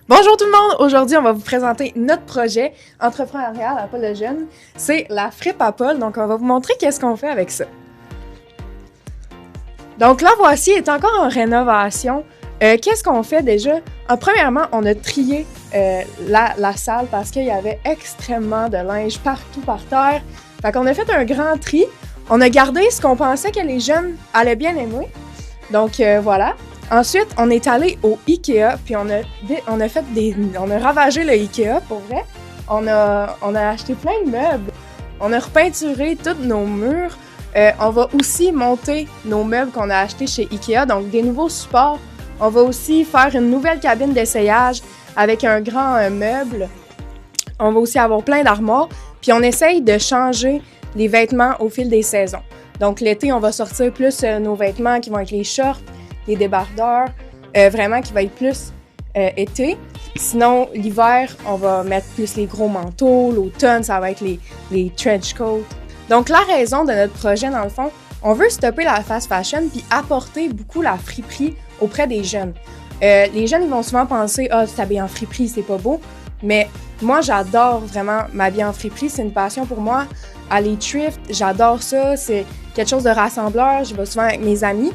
Bonjour tout le monde! Aujourd'hui, on va vous présenter notre projet entrepreneurial à Paul le Jeune. C'est la fripe à Paul, donc on va vous montrer qu'est-ce qu'on fait avec ça. Donc là, voici, est encore en rénovation. Qu'est-ce qu'on fait déjà? Premièrement, on a trié la salle parce qu'il y avait extrêmement de linge partout par terre. Fait qu'on a fait un grand tri. On a gardé ce qu'on pensait que les jeunes allaient bien aimer. Donc voilà. Ensuite, on est allé au Ikea, puis on a ravagé le Ikea, pour vrai. On a acheté plein de meubles. On a repeinturé tous nos murs. On va aussi monter nos meubles qu'on a achetés chez Ikea, donc des nouveaux supports. On va aussi faire une nouvelle cabine d'essayage avec un grand meuble. On va aussi avoir plein d'armoires. Puis on essaye de changer les vêtements au fil des saisons. Donc l'été, on va sortir plus nos vêtements qui vont être les shorts, les débardeurs, vraiment qui va être plus été. Sinon, l'hiver, on va mettre plus les gros manteaux. L'automne, ça va être les trench coats. Donc, la raison de notre projet, dans le fond, on veut stopper la fast fashion puis apporter beaucoup la friperie auprès des jeunes. Les jeunes, ils vont souvent penser « Ah, t'habilles en friperie, c'est pas beau ». Mais moi, j'adore vraiment m'habiller en friperie. C'est une passion pour moi. Aller thrift, j'adore ça. C'est quelque chose de rassembleur. Je vais souvent avec mes amis.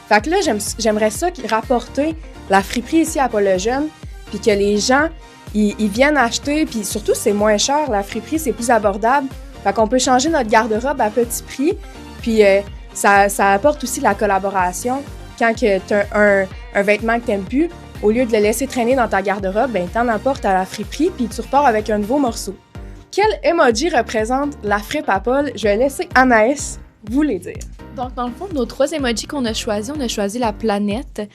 Fait que là, j'aimerais ça rapporter la friperie ici à Paul le Jeune, puis que les gens, ils viennent acheter, puis surtout, c'est moins cher, la friperie, c'est plus abordable. Fait qu'on peut changer notre garde-robe à petit prix, puis ça apporte aussi de la collaboration. Quand tu as un vêtement que t'aimes plus, au lieu de le laisser traîner dans ta garde-robe, ben t'en apportes à la friperie, puis tu repars avec un nouveau morceau. Quel emoji représente la fripe à Paul? Je vais laisser Anaïs vous les dire. Donc, dans le fond, nos 3 emojis qu'on a choisis, on a choisi la planète,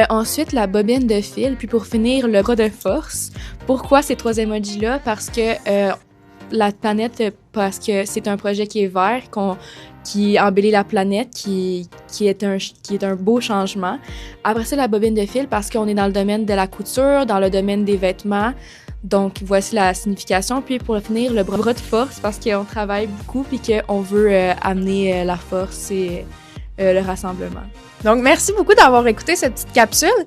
ensuite la bobine de fil, puis pour finir, le bras de force. Pourquoi ces 3 emojis-là? Parce que la planète, parce que c'est un projet qui est vert, qui embellit la planète, qui est un beau changement. Après ça, la bobine de fil, parce qu'on est dans le domaine de la couture, dans le domaine des vêtements. Donc, voici la signification. Puis, pour finir, le bras de force, parce qu'on travaille beaucoup puis qu'on veut amener la force et le rassemblement. Donc, merci beaucoup d'avoir écouté cette petite capsule.